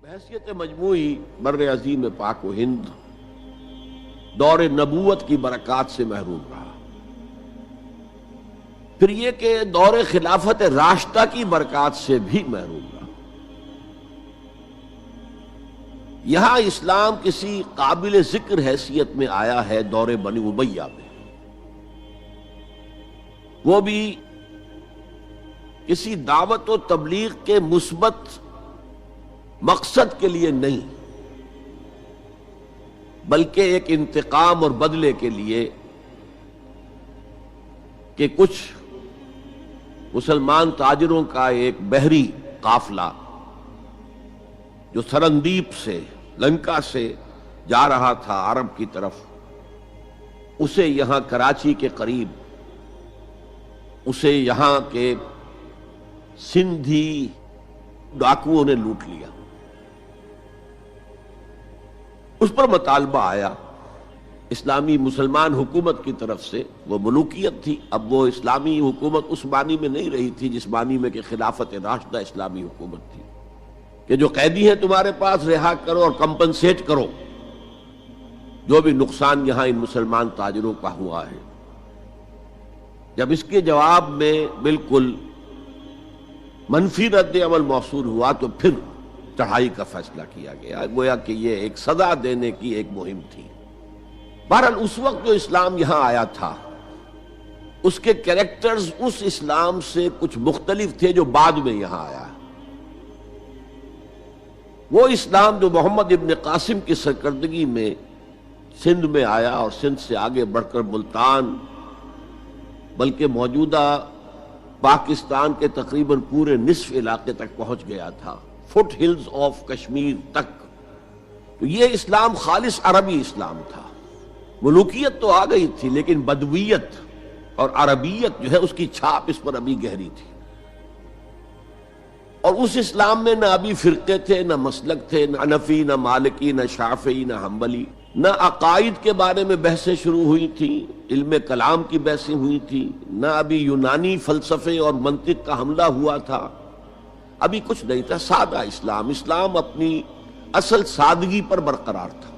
بحیثیت مجموعی بر عظیم پاک و ہند دور نبوت کی برکات سے محروم رہا. پھر یہ کہ دور خلافت راشدہ کی برکات سے بھی محروم رہا. یہاں اسلام کسی قابل ذکر حیثیت میں آیا ہے دور بنی امیہ میں، وہ بھی کسی دعوت و تبلیغ کے مثبت مقصد کے لیے نہیں، بلکہ ایک انتقام اور بدلے کے لیے کہ کچھ مسلمان تاجروں کا ایک بحری قافلہ جو سرندیپ سے لنکا سے جا رہا تھا عرب کی طرف، اسے یہاں کراچی کے قریب اسے یہاں کے سندھی ڈاکوؤں نے لوٹ لیا. اس پر مطالبہ آیا اسلامی مسلمان حکومت کی طرف سے. وہ ملوکیت تھی، اب وہ اسلامی حکومت اس معنی میں نہیں رہی تھی جس معنی میں کہ خلافت راشدہ اسلامی حکومت تھی کہ جو قیدی ہیں تمہارے پاس رہا کرو اور کمپنسیٹ کرو جو بھی نقصان یہاں ان مسلمان تاجروں کا ہوا ہے. جب اس کے جواب میں بالکل منفی رد عمل موصول ہوا تو پھر چڑھائی کا فیصلہ کیا گیا، گویا کہ یہ ایک سزا دینے کی ایک مہم تھی. بہرحال اس وقت جو اسلام یہاں آیا تھا اس کے کریکٹرز اس اسلام سے کچھ مختلف تھے جو بعد میں یہاں آیا. وہ اسلام جو محمد ابن قاسم کی سرکردگی میں سندھ میں آیا اور سندھ سے آگے بڑھ کر ملتان بلکہ موجودہ پاکستان کے تقریباً پورے نصف علاقے تک پہنچ گیا تھا، فٹ ہلز آف کشمیر تک. تو یہ اسلام خالص عربی اسلام تھا. ملوکیت تو آ گئی تھی لیکن بدویت اور عربیت جو ہے اس کی چھاپ اس پر ابھی گہری تھی. اور اس اسلام میں نہ ابھی فرقے تھے، نہ مسلک تھے، نہ حنفی، نہ مالکی، نہ شافعی، نہ حنبلی. نہ عقائد کے بارے میں بحثیں شروع ہوئی تھیں، علم کلام کی بحثیں ہوئی تھیں، نہ ابھی یونانی فلسفے اور منطق کا حملہ ہوا تھا. ابھی کچھ نہیں تھا، سادہ اسلام. اسلام اپنی اصل سادگی پر برقرار تھا.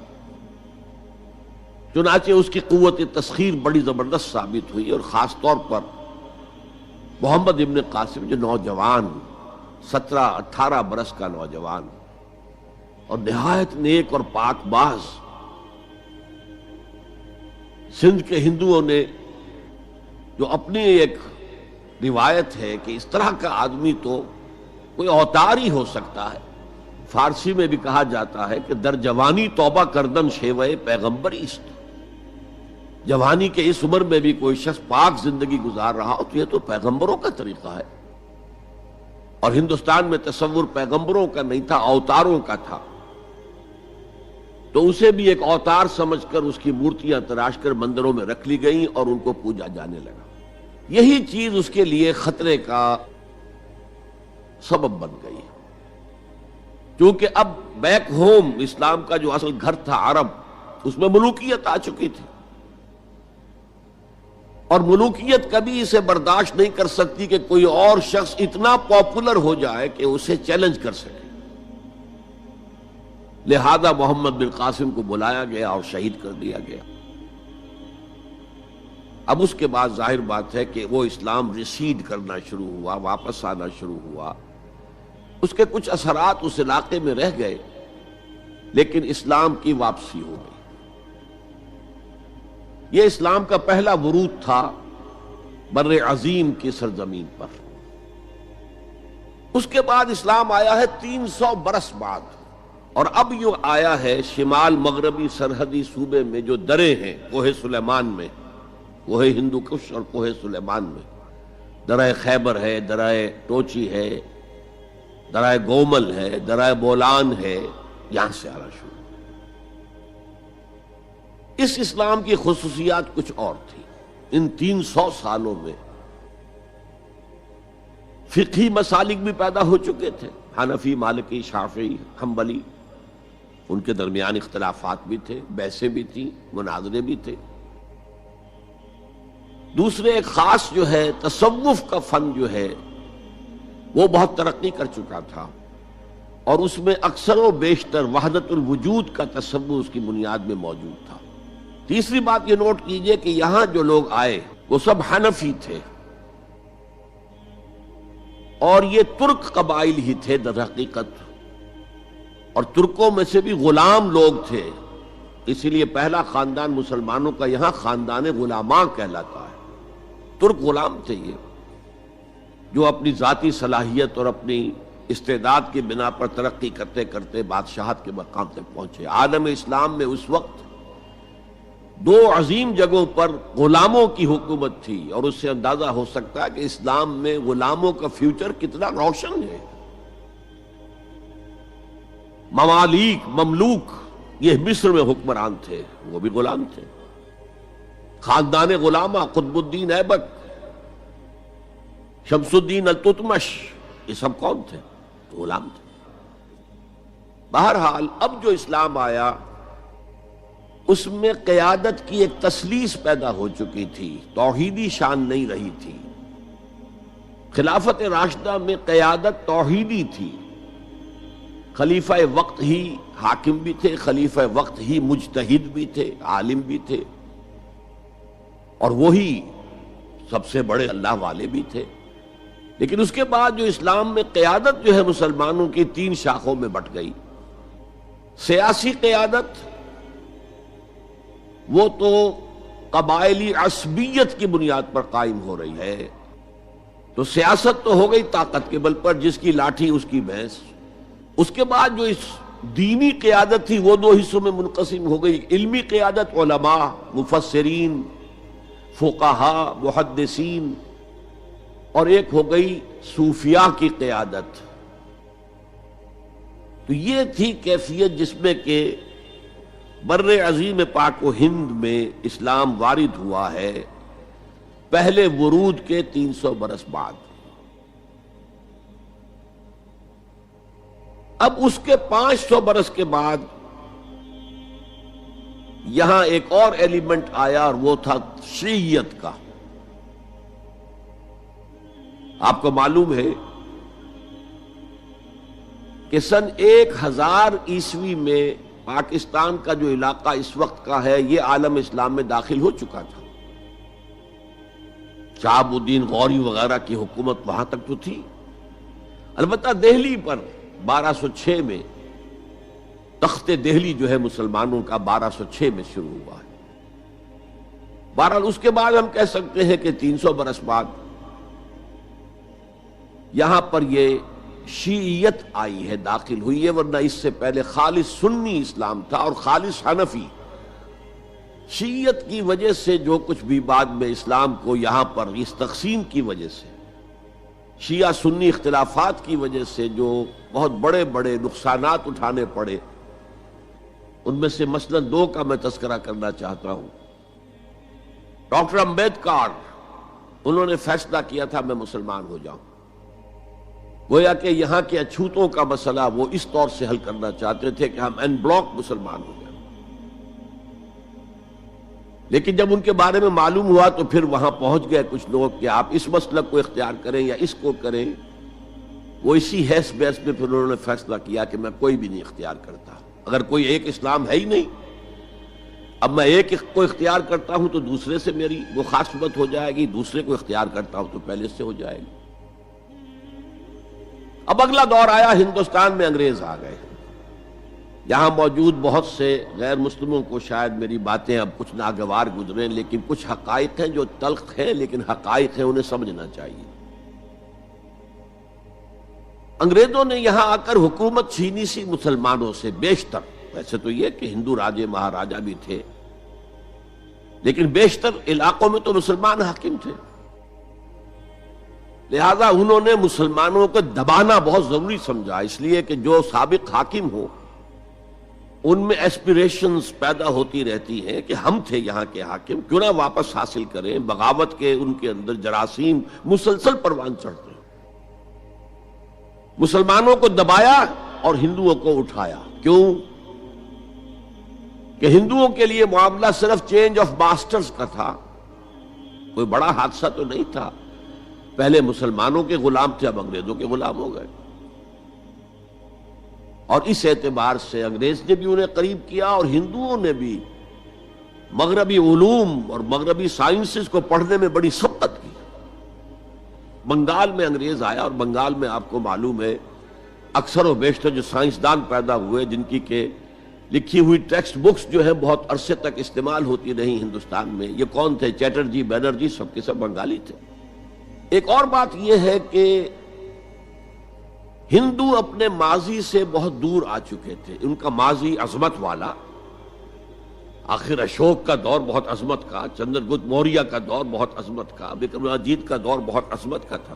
چنانچہ اس کی قوت تسخیر بڑی زبردست ثابت ہوئی، اور خاص طور پر محمد ابن قاسم جو نوجوان 17-18 برس کا نوجوان اور نہایت نیک اور پاک باز، سندھ کے ہندوؤں نے جو اپنی ایک روایت ہے کہ اس طرح کا آدمی تو کوئی اوتار ہی ہو سکتا ہے. فارسی میں بھی کہا جاتا ہے کہ در جوانی توبہ کردن شیوہ پیغمبری است. جوانی کے اس عمر میں بھی کوئی شخص پاک زندگی گزار رہا ہو تو یہ تو پیغمبروں کا طریقہ ہے. اور ہندوستان میں تصور پیغمبروں کا نہیں تھا، اوتاروں کا تھا. تو اسے بھی ایک اوتار سمجھ کر اس کی مورتیاں تراش کر مندروں میں رکھ لی گئیں اور ان کو پوجا جانے لگا. یہی چیز اس کے لیے خطرے کا سبب بن گئی، کیونکہ اب بیک ہوم اسلام کا جو اصل گھر تھا عرب، اس میں ملوکیت آ چکی تھی، اور ملوکیت کبھی اسے برداشت نہیں کر سکتی کہ کوئی اور شخص اتنا پاپولر ہو جائے کہ اسے چیلنج کر سکے. لہذا محمد بن قاسم کو بلایا گیا اور شہید کر دیا گیا. اب اس کے بعد ظاہر بات ہے کہ وہ اسلام ریسیڈ کرنا شروع ہوا، واپس آنا شروع ہوا. اس کے کچھ اثرات اس علاقے میں رہ گئے لیکن اسلام کی واپسی ہو گئی. یہ اسلام کا پہلا ورود تھا بر عظیم کی سرزمین پر. اس کے بعد اسلام آیا ہے 300 برس بعد، اور اب یہ آیا ہے شمال مغربی سرحدی صوبے میں جو دریں ہیں، کوہ سلیمان میں، کوہ ہندو کش اور کوہ سلیمان میں. درہ خیبر ہے، درہ ٹوچی ہے، درہ گومل ہے، درہ بولان ہے، یہاں سے آنا شروع. اس اسلام کی خصوصیات کچھ اور تھی. ان 300 سالوں میں فقہی مسالک بھی پیدا ہو چکے تھے، حنفی، مالکی، شافعی، حنبلی. ان کے درمیان اختلافات بھی تھے، بحثیں بھی تھیں، مناظرے بھی تھے. دوسرے ایک خاص جو ہے تصوف کا فن جو ہے وہ بہت ترقی کر چکا تھا. اور اس میں اکثر و بیشتر وحدت الوجود کا تصور اس کی بنیاد میں موجود تھا۔ تیسری بات یہ نوٹ کیجئے کہ یہاں جو لوگ آئے وہ سب حنفی تھے، اور یہ ترک قبائل ہی تھے در حقیقت، اور ترکوں میں سے بھی غلام لوگ تھے، اسی لیے پہلا خاندان مسلمانوں کا یہاں خاندان غلامان کہلاتا ہے۔ ترک غلام تھے یہ، جو اپنی ذاتی صلاحیت اور اپنی استعداد کی بنا پر ترقی کرتے کرتے بادشاہت کے مقام تک پہنچے۔ عالم اسلام میں اس وقت دو عظیم جگہوں پر غلاموں کی حکومت تھی، اور اس سے اندازہ ہو سکتا ہے کہ اسلام میں غلاموں کا فیوچر کتنا روشن ہے۔ ممالک، مملوک، یہ مصر میں حکمران تھے، وہ بھی غلام تھے۔ خاندان غلامہ، قطب الدین ایبک، شمس الدین التتمش، یہ سب کون تھے؟ غلام تھے۔ بہرحال اب جو اسلام آیا اس میں قیادت کی ایک تثلیث پیدا ہو چکی تھی، توحیدی شان نہیں رہی تھی۔ خلافت راشدہ میں قیادت توحیدی تھی، خلیفہ وقت ہی حاکم بھی تھے، خلیفہ وقت ہی مجتہد بھی تھے، عالم بھی تھے، اور وہی سب سے بڑے اللہ والے بھی تھے۔ لیکن اس کے بعد جو اسلام میں قیادت جو ہے مسلمانوں کی تین شاخوں میں بٹ گئی۔ سیاسی قیادت وہ تو قبائلی عصبیت کی بنیاد پر قائم ہو رہی ہے، تو سیاست تو ہو گئی طاقت کے بل پر، جس کی لاٹھی اس کی بھینس۔ اس کے بعد جو اس دینی قیادت تھی وہ دو حصوں میں منقسم ہو گئی، علمی قیادت علماء، مفسرین، فقہاء، محدثین، اور ایک ہو گئی صوفیاء کی قیادت۔ تو یہ تھی کیفیت جس میں کہ بر عظیم پاک و ہند میں اسلام وارد ہوا ہے پہلے ورود کے 300 برس بعد۔ اب اس کے 500 برس کے بعد یہاں ایک اور ایلیمنٹ آیا، اور وہ تھا شیعیت کا۔ آپ کو معلوم ہے کہ سن 1000 عیسوی میں پاکستان کا جو علاقہ اس وقت کا ہے یہ عالم اسلام میں داخل ہو چکا تھا۔ شہاب الدین غوری وغیرہ کی حکومت وہاں تک تو تھی، البتہ دہلی پر 1206 میں تخت دہلی جو ہے مسلمانوں کا 1206 میں شروع ہوا ہے۔ بہرحال اس کے بعد ہم کہہ سکتے ہیں کہ 300 برس بعد یہاں پر یہ شیعیت آئی ہے، داخل ہوئی ہے، ورنہ اس سے پہلے خالص سنی اسلام تھا اور خالص حنفی۔ شیعیت کی وجہ سے جو کچھ بھی بعد میں اسلام کو یہاں پر اس تقسیم کی وجہ سے، شیعہ سنی اختلافات کی وجہ سے جو بہت بڑے بڑے نقصانات اٹھانے پڑے، ان میں سے مثلاً 2 کا میں تذکرہ کرنا چاہتا ہوں۔ ڈاکٹر امبیڈکر، انہوں نے فیصلہ کیا تھا میں مسلمان ہو جاؤں، گویا کہ یہاں کے اچھوتوں کا مسئلہ وہ اس طور سے حل کرنا چاہتے تھے کہ ہم این بلاک مسلمان ہو جائیں۔ لیکن جب ان کے بارے میں معلوم ہوا تو پھر وہاں پہنچ گئے کچھ لوگ کہ آپ اس مسلک کو اختیار کریں یا اس کو کریں۔ وہ اسی حیث بیس میں پھر انہوں نے فیصلہ کیا کہ میں کوئی بھی نہیں اختیار کرتا، اگر کوئی ایک اسلام ہے ہی نہیں، اب میں ایک کو اختیار کرتا ہوں تو دوسرے سے میری مخاصمت ہو جائے گی، دوسرے کو اختیار کرتا ہوں تو پہلے سے ہو جائے گی۔ اب اگلا دور آیا، ہندوستان میں انگریز آ گئے۔ یہاں موجود بہت سے غیر مسلموں کو شاید میری باتیں اب کچھ ناگوار گزریں، لیکن کچھ حقائق ہیں جو تلخ ہیں لیکن حقائق ہیں، انہیں سمجھنا چاہیے۔ انگریزوں نے یہاں آ کر حکومت چھینی سی مسلمانوں سے بیشتر، ویسے تو یہ کہ ہندو راجے مہاراجا بھی تھے، لیکن بیشتر علاقوں میں تو مسلمان حاکم تھے، لہذا انہوں نے مسلمانوں کو دبانا بہت ضروری سمجھا، اس لیے کہ جو سابق حاکم ہو ان میں ایسپیریشنز پیدا ہوتی رہتی ہیں کہ ہم تھے یہاں کے حاکم، کیوں نہ واپس حاصل کریں۔ بغاوت کے ان کے اندر جراثیم مسلسل پروان چڑھتے ہیں۔ مسلمانوں کو دبایا اور ہندوؤں کو اٹھایا، کیوں کہ ہندوؤں کے لیے معاملہ صرف چینج آف ماسٹرز کا تھا، کوئی بڑا حادثہ تو نہیں تھا۔ پہلے مسلمانوں کے غلام تھے، اب انگریزوں کے غلام ہو گئے۔ اور اس اعتبار سے انگریز نے بھی انہیں قریب کیا اور ہندوؤں نے بھی مغربی علوم اور مغربی سائنسز کو پڑھنے میں بڑی سبقت کی۔ بنگال میں انگریز آیا اور بنگال میں آپ کو معلوم ہے اکثر و بیشتر جو سائنسدان پیدا ہوئے جن کی کہ لکھی ہوئی ٹیکسٹ بکس جو ہیں بہت عرصے تک استعمال ہوتی رہی ہندوستان میں، یہ کون تھے؟ چیٹرجی، بینرجی، سب کے سب بنگالی تھے۔ ایک اور بات یہ ہے کہ ہندو اپنے ماضی سے بہت دور آ چکے تھے، ان کا ماضی عظمت والا، آخر اشوک کا دور بہت عظمت کا، چندر گپت موریہ کا دور بہت عظمت کا، وکرمادیتیہ کا دور بہت عظمت کا تھا،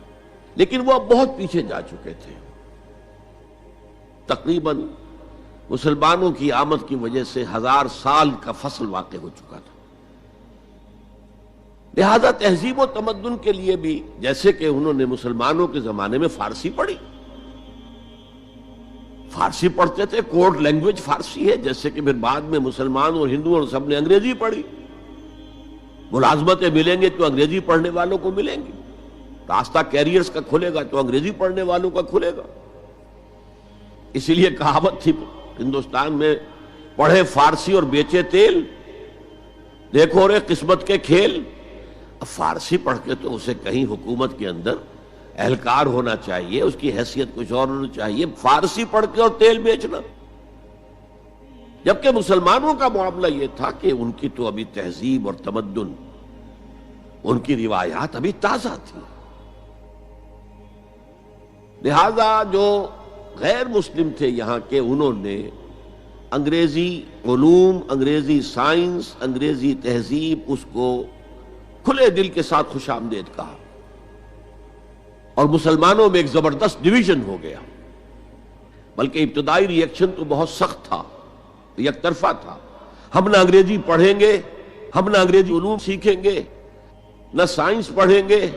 لیکن وہ اب بہت پیچھے جا چکے تھے۔ تقریباً مسلمانوں کی آمد کی وجہ سے 1000 سال کا فصل واقع ہو چکا تھا۔ لہذا تہذیب و تمدن کے لیے بھی، جیسے کہ انہوں نے مسلمانوں کے زمانے میں فارسی پڑھی، فارسی پڑھتے تھے، کوڈ لینگویج فارسی ہے، جیسے کہ پھر بعد میں مسلمان اور ہندو اور سب نے انگریزی پڑھی، ملازمتیں ملیں گے تو انگریزی پڑھنے والوں کو ملیں گی، راستہ کیریئرز کا کھلے گا تو انگریزی پڑھنے والوں کا کھلے گا۔ اسی لیے کہاوت تھی ہندوستان میں، پڑھے فارسی اور بیچے تیل، دیکھو رے قسمت کے کھیل۔ اب فارسی پڑھ کے تو اسے کہیں حکومت کے اندر اہلکار ہونا چاہیے، اس کی حیثیت کچھ اور ہونا چاہیے، فارسی پڑھ کے اور تیل بیچنا۔ جبکہ مسلمانوں کا معاملہ یہ تھا کہ ان کی تو ابھی تہذیب اور تمدن، ان کی روایات ابھی تازہ تھی، لہذا جو غیر مسلم تھے یہاں کے، انہوں نے انگریزی علوم، انگریزی سائنس، انگریزی تہذیب، اس کو کھلے دل کے ساتھ خوش آمدید کہا، اور مسلمانوں میں ایک زبردست ڈویژن ہو گیا۔ بلکہ ابتدائی ری ایکشن تو بہت سخت تھا، یک طرفہ تھا، ہم نہ انگریزی پڑھیں گے، ہم نہ انگریزی علوم سیکھیں گے، نہ سائنس پڑھیں گے،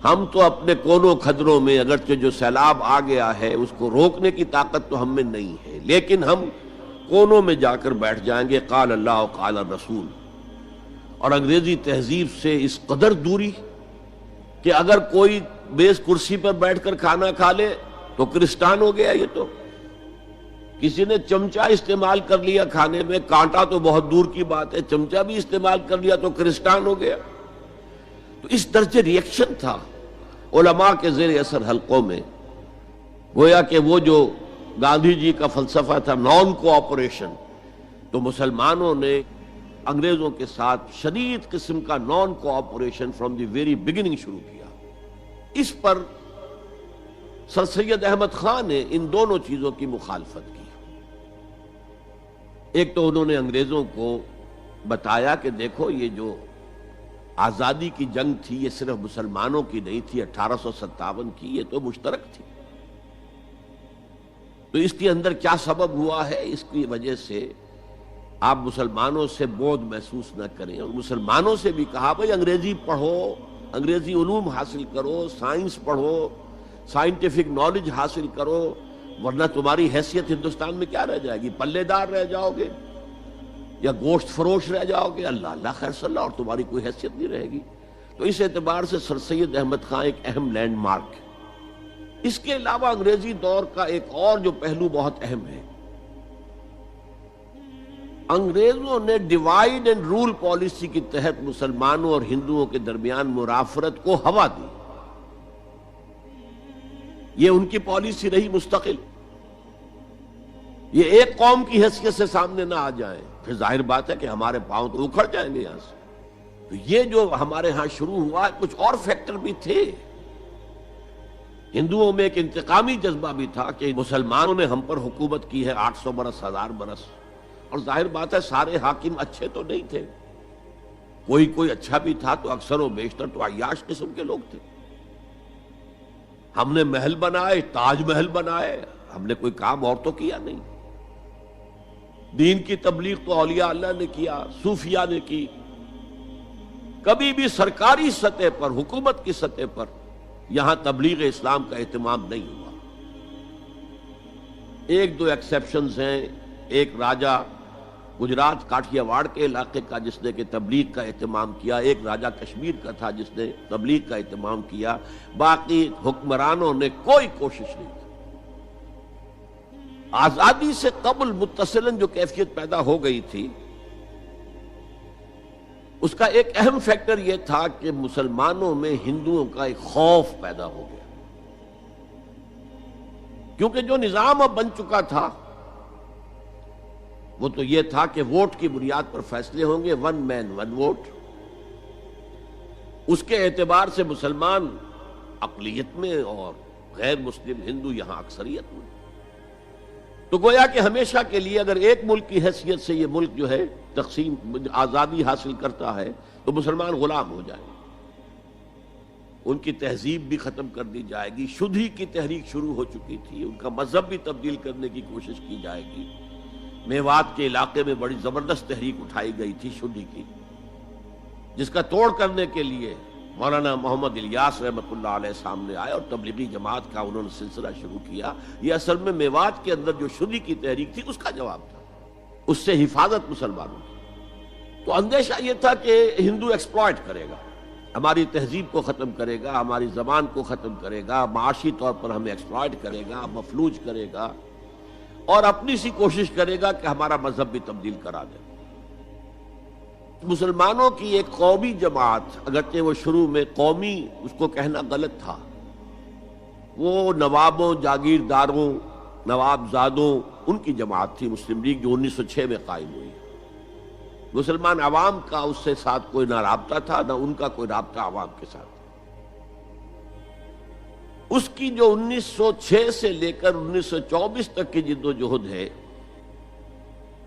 ہم تو اپنے کونوں کھدروں میں اگرچہ جو سیلاب آ گیا ہے اس کو روکنے کی طاقت تو ہم میں نہیں ہے، لیکن ہم کونوں میں جا کر بیٹھ جائیں گے، قال اللہ قال الرسول۔ اور انگریزی تہذیب سے اس قدر دوری کہ اگر کوئی میز کرسی پر بیٹھ کر کھانا کھا لے تو کرسٹان ہو گیا۔ یہ تو کسی نے چمچہ استعمال کر لیا کھانے میں، کانٹا تو بہت دور کی بات ہے، چمچہ بھی استعمال کر لیا تو کرسٹان ہو گیا۔ تو اس درجے ری ایکشن تھا علماء کے زیر اثر حلقوں میں، گویا کہ وہ جو گاندھی جی کا فلسفہ تھا نان کوآپریشن، تو مسلمانوں نے انگریزوں کے ساتھ شدید قسم کا naan cooperation from the very beginning شروع کیا۔ اس پر سر سید احمد خان نے ان دونوں چیزوں کی مخالفت کی۔ ایک تو انہوں نے انگریزوں کو بتایا کہ دیکھو یہ جو آزادی کی جنگ تھی یہ صرف مسلمانوں کی نہیں تھی، 1857 کی، یہ تو مشترک تھی، تو اس کے اندر کیا سبب ہوا ہے، اس کی وجہ سے آپ مسلمانوں سے بعد محسوس نہ کریں۔ اور مسلمانوں سے بھی کہا بھائی انگریزی پڑھو، انگریزی علوم حاصل کرو، سائنس پڑھو، سائنٹیفک نالج حاصل کرو، ورنہ تمہاری حیثیت ہندوستان میں کیا رہ جائے گی؟ پلے دار رہ جاؤ گے یا گوشت فروش رہ جاؤ گے، اللہ اللہ خیر صلی اللہ، اور تمہاری کوئی حیثیت نہیں رہے گی۔ تو اس اعتبار سے سر سید احمد خان ایک اہم لینڈ مارک ہے۔ اس کے علاوہ انگریزی دور کا ایک اور جو پہلو بہت اہم ہے، انگریزوں نے ڈیوائیڈ اینڈ رول پالیسی کے تحت مسلمانوں اور ہندوؤں کے درمیان مرافرت کو ہوا دی۔ یہ ان کی پالیسی رہی مستقل، یہ ایک قوم کی حیثیت سے سامنے نہ آ جائیں، پھر ظاہر بات ہے کہ ہمارے پاؤں تو اکھڑ جائیں گے یہاں سے۔ تو یہ جو ہمارے ہاں شروع ہوا، کچھ اور فیکٹر بھی تھے۔ ہندوؤں میں ایک انتقامی جذبہ بھی تھا کہ مسلمانوں نے ہم پر حکومت کی ہے 800 برس، 1000 برس، اور ظاہر بات ہے سارے حاکم اچھے تو نہیں تھے، کوئی اچھا بھی تھا تو اکثر و بیشتر تو عیاش قسم کے لوگ تھے۔ ہم نے محل بنائے، تاج محل بنائے، ہم نے کوئی کام اور تو کیا نہیں۔ دین کی تبلیغ تو اولیاء اللہ نے کیا، صوفیاء نے کی، کبھی بھی سرکاری سطح پر، حکومت کی سطح پر یہاں تبلیغ اسلام کا اہتمام نہیں ہوا۔ ایک دو ایکسیپشنز ہیں، ایک راجہ گجرات کاٹھیا واڑ کے علاقے کا جس نے کہ تبلیغ کا اہتمام کیا، ایک راجہ کشمیر کا تھا جس نے تبلیغ کا اہتمام کیا، باقی حکمرانوں نے کوئی کوشش نہیں کی۔ آزادی سے قبل متصلاً جو کیفیت پیدا ہو گئی تھی، اس کا ایک اہم فیکٹر یہ تھا کہ مسلمانوں میں ہندوؤں کا ایک خوف پیدا ہو گیا، کیونکہ جو نظام اب بن چکا تھا وہ تو یہ تھا کہ ووٹ کی بنیاد پر فیصلے ہوں گے، ون مین ون ووٹ۔ اس کے اعتبار سے مسلمان اقلیت میں اور غیر مسلم ہندو یہاں اکثریت میں، تو گویا کہ ہمیشہ کے لیے اگر ایک ملک کی حیثیت سے یہ ملک جو ہے تقسیم آزادی حاصل کرتا ہے تو مسلمان غلام ہو جائیں، ان کی تہذیب بھی ختم کر دی جائے گی۔ شدھی کی تحریک شروع ہو چکی تھی، ان کا مذہب بھی تبدیل کرنے کی کوشش کی جائے گی۔ میوات کے علاقے میں بڑی زبردست تحریک اٹھائی گئی تھی شدھی کی، جس کا توڑ کرنے کے لیے مولانا محمد الیاس رحمۃ اللہ علیہ سامنے آئے اور تبلیغی جماعت کا انہوں نے سلسلہ شروع کیا۔ یہ اصل میں میوات کے اندر جو شدھی کی تحریک تھی اس کا جواب تھا، اس سے حفاظت مسلمانوں کی۔ تو اندیشہ یہ تھا کہ ہندو ایکسپلائٹ کرے گا، ہماری تہذیب کو ختم کرے گا، ہماری زبان کو ختم کرے گا، معاشی طور پر ہمیں ایکسپلائٹ کرے گا، مفلوج کرے گا، اور اپنی سی کوشش کرے گا کہ ہمارا مذہب بھی تبدیل کرا دے۔ مسلمانوں کی ایک قومی جماعت، اگرچہ وہ شروع میں قومی اس کو کہنا غلط تھا، وہ نوابوں، جاگیرداروں، نوابزادوں ان کی جماعت تھی مسلم لیگ، جو 1906 میں قائم ہوئی۔ مسلمان عوام کا اس سے ساتھ کوئی نہ رابطہ تھا، نہ ان کا کوئی رابطہ عوام کے ساتھ۔ اس کی جو 1906 سے لے کر 1924 تک کی جد و جہد ہے،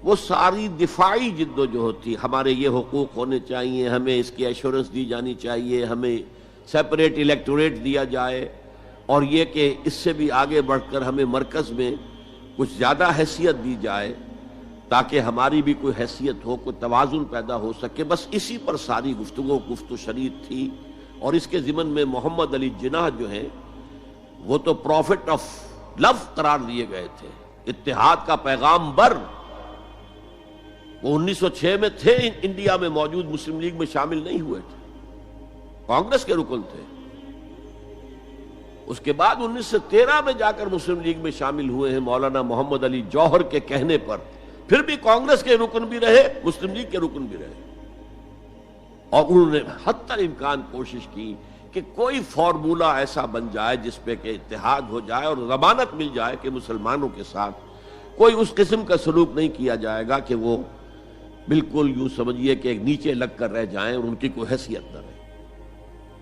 وہ ساری دفاعی جد و جہد تھی۔ ہمارے یہ حقوق ہونے چاہیے، ہمیں اس کی ایشورنس دی جانی چاہیے، ہمیں سیپریٹ الیکٹوریٹ دیا جائے، اور یہ کہ اس سے بھی آگے بڑھ کر ہمیں مرکز میں کچھ زیادہ حیثیت دی جائے تاکہ ہماری بھی کوئی حیثیت ہو، کوئی توازن پیدا ہو سکے۔ بس اسی پر ساری گفت و شنید تھی۔ اور اس کے ضمن میں محمد علی جناح جو ہیں وہ تو پروفٹ آف لو قرار دیے گئے تھے، اتحاد کا پیغام بر۔ وہ 1906 میں تھے، انڈیا میں موجود، مسلم لیگ میں شامل نہیں ہوئے تھے، کانگریس کے رکن تھے۔ اس کے بعد 1913 میں جا کر مسلم لیگ میں شامل ہوئے ہیں مولانا محمد علی جوہر کے کہنے پر، پھر بھی کانگریس کے رکن بھی رہے، مسلم لیگ کے رکن بھی رہے، اور انہوں نے حتی الامکان کوشش کی کہ کوئی فارمولہ ایسا بن جائے جس پہ کہ اتحاد ہو جائے اور ضمانت مل جائے کہ مسلمانوں کے ساتھ کوئی اس قسم کا سلوک نہیں کیا جائے گا کہ وہ بالکل یوں سمجھیے کہ ایک نیچے لگ کر رہ جائیں اور ان کی کوئی حیثیت نہ رہے۔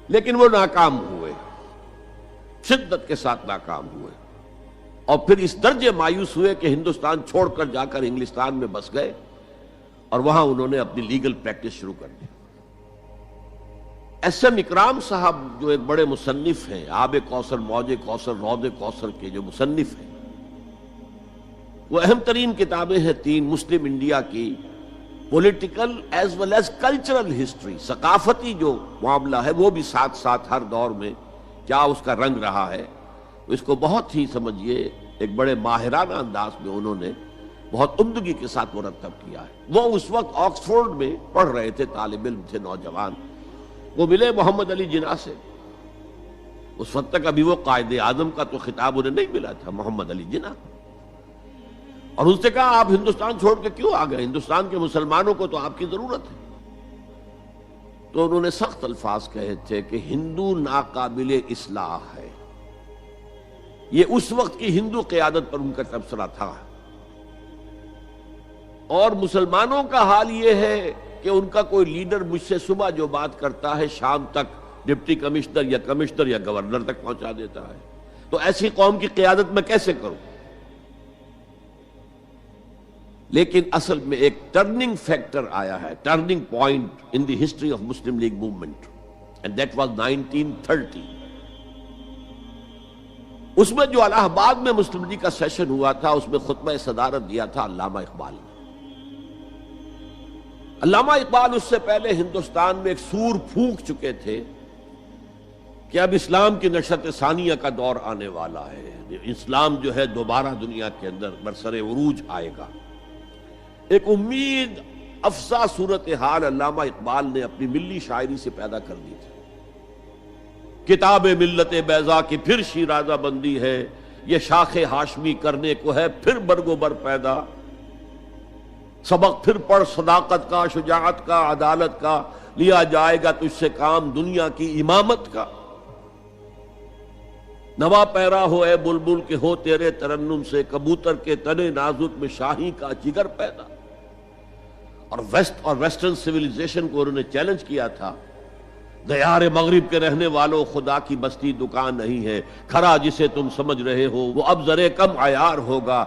لیکن وہ ناکام ہوئے، شدت کے ساتھ ناکام ہوئے، اور پھر اس درجے مایوس ہوئے کہ ہندوستان چھوڑ کر جا کر انگلستان میں بس گئے، اور وہاں انہوں نے اپنی لیگل پریکٹس شروع کر دی۔ ایس ایم اکرام صاحب جو ایک بڑے مصنف ہیں، آب کوثر، موج کوثر، رود کوثر کے جو مصنف ہیں، وہ اہم ترین کتابیں ہیں تین مسلم انڈیا کی، political as well as cultural history, ثقافتی جو معاملہ ہے وہ بھی ساتھ ساتھ ہر دور میں کیا اس کا رنگ رہا ہے، اس کو بہت ہی سمجھیے ایک بڑے ماہرانہ انداز میں انہوں نے بہت عمدگی کے ساتھ مرتب کیا ہے۔ وہ اس وقت آکسفورڈ میں پڑھ رہے تھے، طالب علم تھے، نوجوان۔ وہ ملے محمد علی جناح سے، اس وقت تک ابھی وہ قائد اعظم کا تو خطاب انہیں نہیں ملا تھا، محمد علی جناح، اور ان سے کہا آپ ہندوستان چھوڑ کے کیوں آ گئے، ہندوستان کے مسلمانوں کو تو آپ کی ضرورت ہے۔ تو انہوں نے سخت الفاظ کہے تھے کہ ہندو ناقابل اصلاح ہے۔ یہ اس وقت کی ہندو قیادت پر ان کا تبصرہ تھا، اور مسلمانوں کا حال یہ ہے کہ ان کا کوئی لیڈر مجھ سے صبح جو بات کرتا ہے شام تک ڈپٹی کمشنر یا گورنر تک پہنچا دیتا ہے، تو ایسی قوم کی قیادت میں کیسے کروں؟ لیکن اصل میں ایک ٹرننگ فیکٹر آیا ہے، turning point in the history of Muslim league movement, and that was 1930۔ اس میں جو الہ آباد میں مسلم لیگ کا سیشن ہوا تھا، اس میں خطبہ صدارت دیا تھا علامہ اقبال نے۔ علامہ اقبال اس سے پہلے ہندوستان میں ایک سور پھونک چکے تھے کہ اب اسلام کی نشأت ثانیہ کا دور آنے والا ہے، اسلام جو ہے دوبارہ دنیا کے اندر برسر عروج آئے گا۔ ایک امید افزا صورتحال علامہ اقبال نے اپنی ملی شاعری سے پیدا کر دی تھی۔ کتاب ملت بیضا کی پھر شیرازہ بندی ہے، یہ شاخ ہاشمی کرنے کو ہے پھر برگ و بر پیدا، سبق پھر پڑھ صداقت کا، شجاعت کا، عدالت کا، لیا جائے گا تجھ سے کام دنیا کی امامت کا۔ نوا پیرا ہو اے بلبل کہ ہو تیرے ترنم سے، کبوتر کے تنے نازک میں شاہی کا جگر پیدا۔ اور ویسٹرن سویلائزیشن کو انہوں نے چیلنج کیا تھا، دیار مغرب کے رہنے والوں خدا کی بستی دکان نہیں ہے، کھرا جسے تم سمجھ رہے ہو وہ اب ذرے کم عیار ہوگا،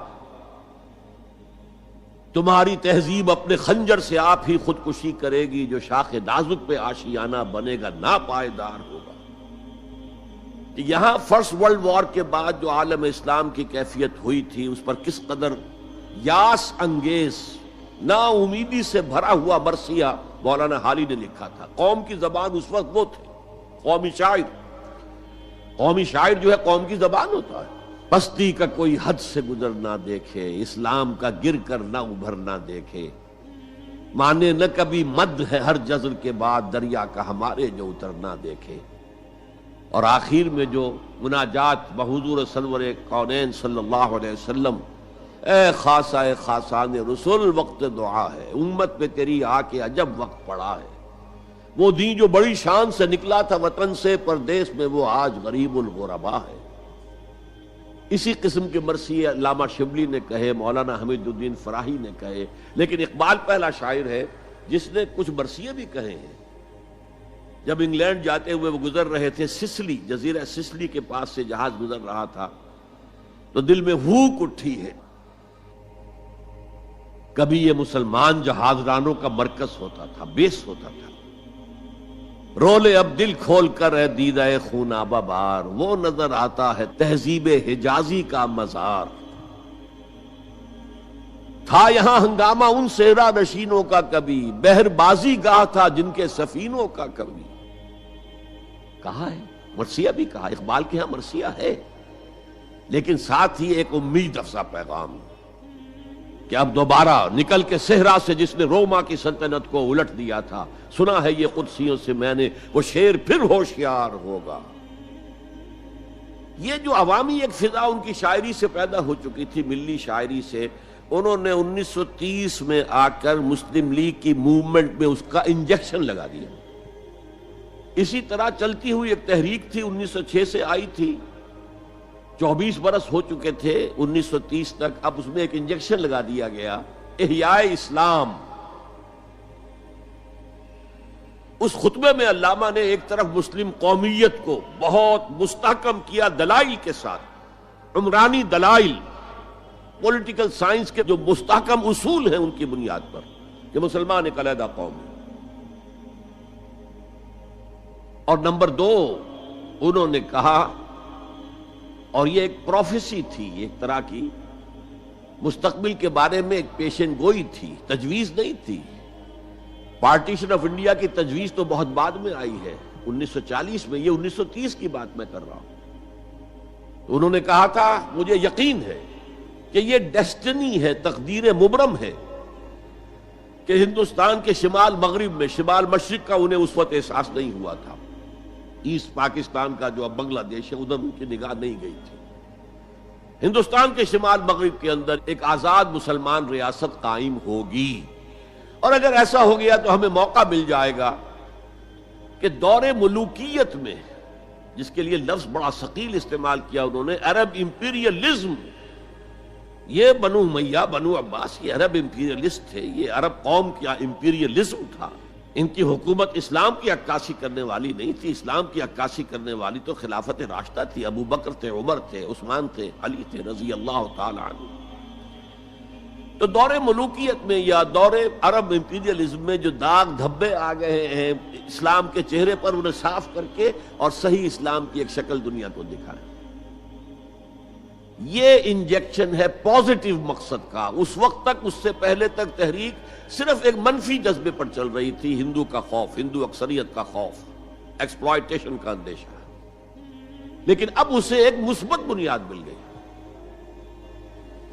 تمہاری تہذیب اپنے خنجر سے آپ ہی خودکشی کرے گی، جو شاخ نازک پہ آشیانہ بنے گا ناپائیدار ہوگا۔ یہاں فرسٹ ورلڈ وار کے بعد جو عالم اسلام کی کیفیت ہوئی تھی اس پر کس قدر یاس انگیز، نا امیدی سے بھرا ہوا مرثیہ مولانا حالی نے لکھا تھا۔ قوم کی زبان اس وقت وہ تھے، قومی شاعر۔ قومی شاعر جو ہے قوم کی زبان ہوتا ہے۔ بستی کا کوئی حد سے گزر نہ دیکھے، اسلام کا گر کر نہ ابھر نہ دیکھے، مانے نہ کبھی مد ہے ہر جزر کے بعد، دریا کا ہمارے جو اتر نہ دیکھے۔ اور آخر میں جو مناجات بحضور سرور کونین صلی اللہ علیہ وسلم، اے خاصہ اے خاصان رسول وقت دعا ہے، امت پہ تیری آ کے عجب وقت پڑا ہے، وہ دین جو بڑی شان سے نکلا تھا وطن سے پردیس میں وہ آج غریب الغربا ہے۔ اسی قسم کے مرثیے علامہ شبلی نے کہے، مولانا حمید الدین فراہی نے کہے، لیکن اقبال پہلا شاعر ہے جس نے کچھ مرثیے بھی کہے ہیں۔ جب انگلینڈ جاتے ہوئے وہ گزر رہے تھے سسلی، جزیرہ سسلی کے پاس سے جہاز گزر رہا تھا تو دل میں ہوک اٹھی ہے، کبھی یہ مسلمان جہاز رانوں کا مرکز ہوتا تھا، بیس ہوتا تھا، رولے اب دل کھول کر اے دیدہ خونابہ بار، وہ نظر آتا ہے تہذیب حجازی کا مزار، تھا یہاں ہنگامہ ان صحرا نشینوں کا کبھی، بحر بازی گاہ تھا جن کے سفینوں کا کبھی۔ کہا ہے مرثیہ بھی کہا، اقبال کے ہاں مرثیہ ہے، لیکن ساتھ ہی ایک امید افزا پیغام کہ اب دوبارہ نکل کے صحرا سے جس نے روما کی سلطنت کو الٹ دیا تھا، سنا ہے یہ قدسیوں سے میں نے، وہ شیر پھر ہوشیار ہوگا۔ یہ جو عوامی ایک فضا ان کی شاعری سے پیدا ہو چکی تھی، ملی شاعری سے، انہوں نے 1930 میں آ کر مسلم لیگ کی موومنٹ میں اس کا انجیکشن لگا دیا۔ اسی طرح چلتی ہوئی ایک تحریک تھی 1906 سے آئی تھی، 24 برس ہو چکے تھے 1930 تک، اب اس میں ایک انجیکشن لگا دیا گیا، احیاء اسلام۔ اس خطبے میں علامہ نے ایک طرف مسلم قومیت کو بہت مستحکم کیا دلائل کے ساتھ، عمرانی دلائل، پولیٹیکل سائنس کے جو مستحکم اصول ہیں ان کی بنیاد پر کہ مسلمان ایک علیحدہ قوم ہے۔ اور نمبر 2 انہوں نے کہا، اور یہ ایک پروفیسی تھی، ایک طرح کی مستقبل کے بارے میں ایک پیشن گوئی تھی، تجویز نہیں تھی۔ پارٹیشن آف انڈیا کی تجویز تو بہت بعد میں آئی ہے 1940 میں، یہ 1930 کی بات میں کر رہا ہوں۔ تو انہوں نے کہا تھا مجھے یقین ہے کہ یہ ڈیسٹنی ہے، تقدیر مبرم ہے کہ ہندوستان کے شمال مغرب میں، شمال مشرق کا انہیں اس وقت احساس نہیں ہوا تھا، ایسٹ پاکستان کا جو اب بنگلہ دیش ہے ادھر ان کی نگاہ نہیں گئی تھی، ہندوستان کے شمال مغرب کے اندر ایک آزاد مسلمان ریاست قائم ہوگی، اور اگر ایسا ہو گیا تو ہمیں موقع مل جائے گا کہ دور ملوکیت میں، جس کے لیے لفظ بڑا ثقیل استعمال کیا انہوں نے، عرب امپیریلزم، یہ بنو امیہ بنو عباس یہ عرب امپیریلسٹ تھے، یہ عرب قوم کا امپیریلزم تھا، ان کی حکومت اسلام کی عکاسی کرنے والی نہیں تھی، اسلام کی عکاسی کرنے والی تو خلافت راشدہ تھی، ابو بکر تھے، عمر تھے، عثمان تھے، علی تھے رضی اللہ تعالی عنہ۔ تو دور ملوکیت میں یا دور عرب امپیریلزم میں جو داغ دھبے آ گئے ہیں اسلام کے چہرے پر، انہیں صاف کر کے اور صحیح اسلام کی ایک شکل دنیا کو دکھائیں، یہ انجیکشن ہے پازیٹیو مقصد کا۔ اس وقت تک، اس سے پہلے تک تحریک صرف ایک منفی جذبے پر چل رہی تھی، ہندو کا خوف، ہندو اکثریت کا خوف، ایکسپلائٹیشن کا اندیشہ، لیکن اب اسے ایک مثبت بنیاد مل گئی۔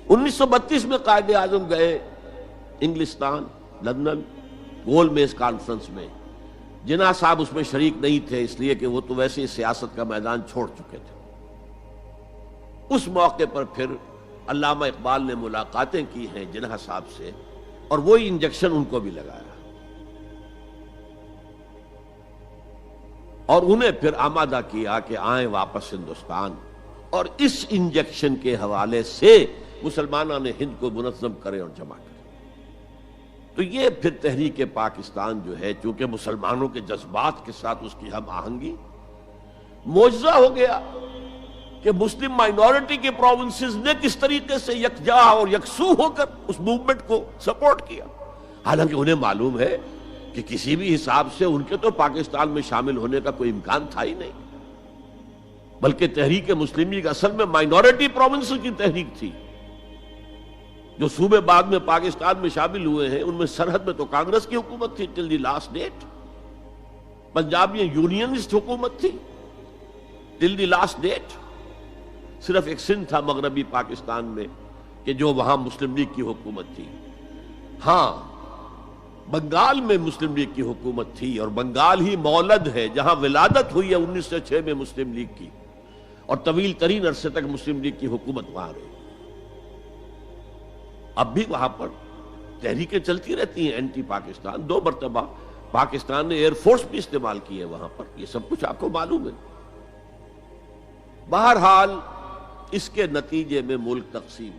1932 میں قائد اعظم گئے انگلستان، لندن، گول میز کانفرنس میں، جناح صاحب اس میں شریک نہیں تھے، اس لیے کہ وہ تو ویسے ہی سیاست کا میدان چھوڑ چکے تھے۔ اس موقع پر پھر علامہ اقبال نے ملاقاتیں کی ہیں جناح صاحب سے، اور وہی انجیکشن ان کو بھی لگایا اور انہیں پھر آمادہ کیا کہ آئیں واپس ہندوستان، اور اس انجیکشن کے حوالے سے مسلمانوں نے ہند کو منظم کرے اور جمع کرے۔ تو یہ پھر تحریک پاکستان جو ہے، چونکہ مسلمانوں کے جذبات کے ساتھ اس کی ہم آہنگی، معجزہ ہو گیا کہ مسلم مائنورٹی کے پروونسز نے کس طریقے سے یکجا اور یکسو ہو کر اس موومنٹ کو سپورٹ کیا، حالانکہ انہیں معلوم ہے کہ کسی بھی حساب سے ان کے تو پاکستان میں شامل ہونے کا کوئی امکان تھا ہی نہیں، بلکہ تحریک مسلم لیگ اصل میں مائنورٹی پروونسز کی تحریک تھی۔ جو صوبے بعد میں پاکستان میں شامل ہوئے ہیں ان میں سرحد میں تو کانگریس کی حکومت تھی ٹل دی لاسٹ ڈیٹ، پنجاب میں یونینسٹ حکومت تھی ٹل دی لاسٹ ڈیٹ، صرف ایک سندھ تھا مغربی پاکستان میں کہ جو وہاں مسلم لیگ کی حکومت تھی۔ ہاں، بنگال میں مسلم لیگ کی حکومت تھی، اور بنگال ہی مولد ہے جہاں ولادت ہوئی ہے 1906 میں مسلم لیگ کی، اور طویل ترین عرصے تک مسلم لیگ کی حکومت وہاں رہی۔ اب بھی وہاں پر تحریکیں چلتی رہتی ہیں اینٹی پاکستان، 2 مرتبہ پاکستان نے ایئر فورس بھی استعمال کی ہے وہاں پر، یہ سب کچھ آپ کو معلوم ہے۔ بہرحال اس کے نتیجے میں ملک تقسیم